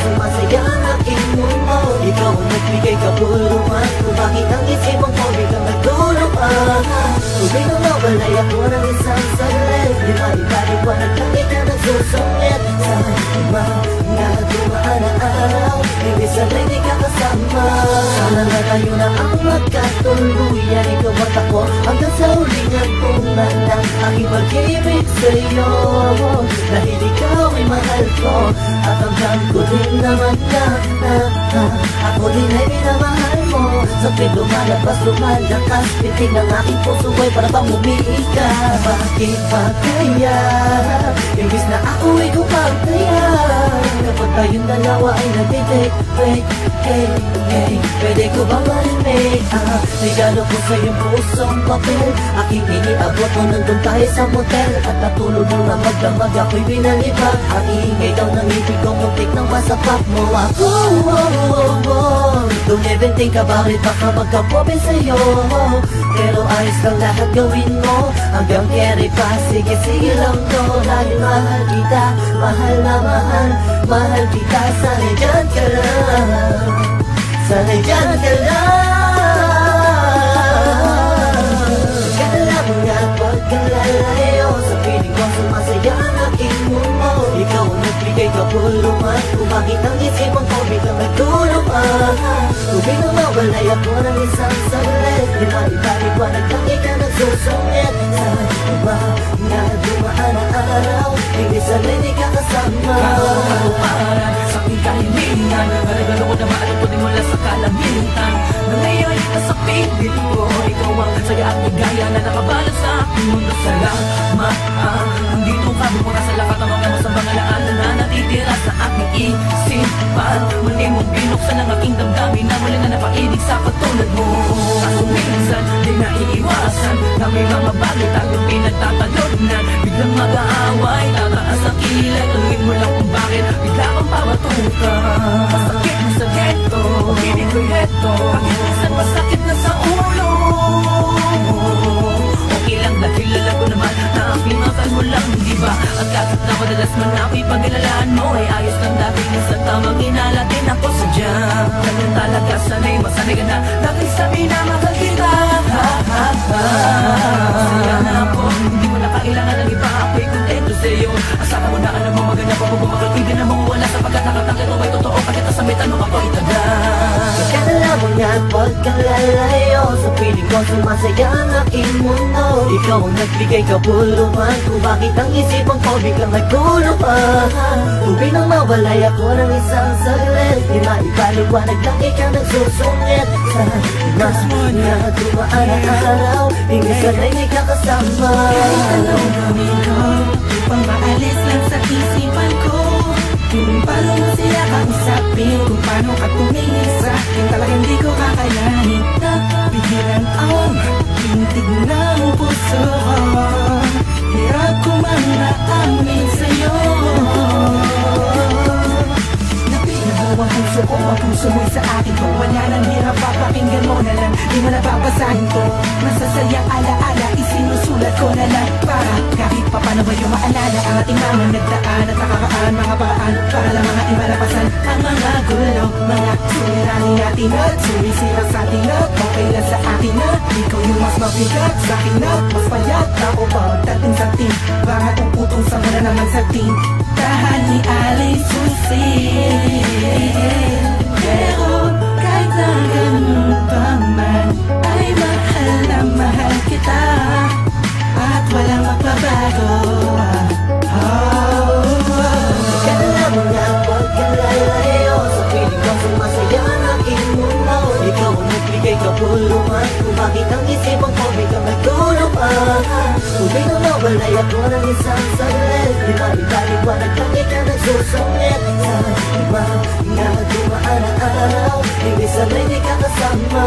sumasaya ang aking mundo. Ikaw ang nagbigay kabuluhan kung bakit ang isipan ko biglang nagtulungan. Tuwing nawawalay ako ng isang saglit, di maipaliwanag lang ikaw nagsusungit. Sa mga dumaan na araw, hindi sanay di ka kasama. Sana na tayo na ang magkatuluyan, ikaw at ako hanggang sa huling hantungan ng aking pag-ibig sa'yo. Dahil ikaw ay mahal ko at hanggang ko din naman na ako din ay minamahal mo. Sa tuwing lumalakas, pitig ng aking puso ay para bang umiika. Bakit ba kaya imbis na ako ay kumagtaya, kapag tayong dalawa ay nagtitake, pwede ko ba marinig? Regalo ko sa iyong pusong papel, aking iniabot mo nandun tayo sa motel. At natulog mo na magdamag, ako'y binalibag. Ang iingay daw ng ibig kong muntik nang masapak mo ako. Don't even think about it, baka magkapobe sa'yo. Pero ayos lang lahat gawin mo, hanggang carry pa, sige lang to. Dahil mahal kita, mahal na mahal kita. Sana'y dyan ka lang, sana'y dyan ka lang. Kala mo nga pagkalalayo, sa piling ko sumasaya ang aking mundo. Ikaw ang nagbigay kabuluhan kung bakit ang isipan ko biglang nagtulungan. Tuwing nawawalay ako ng isang saglit, di maipaliwanag lang ikaw nagsusungit. Sa mga dumaan na araw, hindi sanay di ka kasama. Karuparan sa aking kahilingan, regalo ko na maalipod mula sa kalangitan. Na ngayon nasa piling ko, ikaw ang saya at ligaya na nakabalot sa aking mundo. Salamat, nandito ka bumura sa lahat ng mga masamang alaala na natitira sa aking isipan. Muli mong binuksan ang aking damdamin na muli na napainig sa katulad mo. Kaso minsan, di naiiwasan na may mga bagay tayong pinagtatalunan. Biglang mag-aaway, tataas ang kilay, aluin mo lang kung bakit bigla kang pawatuka. Masakit na sa ghetto, hindi ko heto, bakit minsan masakit na sa ulo. Okay lang dahil alam ko naman na ang pinakal mo lang, di ba? At kahit na madalas man ako ipaglalaan mo, ay ayos lang dati sa tamang inala din ako sadya. Ganyan talaga, sanay masanay ka na dahil sabi na mahal kita. Masaya na ako, hindi mo na kailangan ng iba, ako'y kontento sa'yo. Asahan mo na alam mo maganda pa kung bumakal, hindi na mong wala sapagkat nakatangkit mo ay totoo. Kahit nasa may tanong ako itaga. Kala mo nga pagkalalayo, sa piling ko sumasaya ang aking mundo. Ikaw ang nagbigay kabuluhan kung bakit ang isipan ko biglang nagtulungan. Tuwing nang mawalay ako ng isang saglit, di maipaliwanag lang ikaw nagsusungit. Sa mga dumaan na araw, hindi sanay di ka kasama. Kahit anong gawin ko, upang maalis lang sa isipan ko, kung paano mo sila kausapin, kung paano ka tumingin sa akin, talagang di ko kakayanin. Napigilan ang tintig ng puso ko, hirap ko man naamin sa'yo. Napigilan ang puso ko, ang puso mo'y sa akin ko. Wala nang hirap, papakinggan mo na lang, di mo nababasahin ko. Masasayang alaala, isinusulat ko na lang, para kahit pa paano ba yung maalala ang ating mga nagdaan at nakakaan mga paraan, para lang mga imalapasan ang mga gulo, mga suliranin natin at sumisira sa atin at okay lang sa akin na ikaw yung mas mabigat sa akin na mas payat. Ako pagdating sa team, baka kung utong sa muna naman sa team, tahan ni Alice Susil. Pero kahit na ganun pa man, ay mahal na mahal kita at walang magbabago. Kala mo nga pagkalalayo, sa piling ko sumasaya ang aking mundo. Ikaw ang nagbigay kabuluhan kung bakit ang isipan ko biglang nagtulungan. Tuwing nawawalay ako ng isang saglit, di maipaliwanag lang ikaw nagsusungit. Sa mga dumaan na araw, hindi sanay di ka kasama.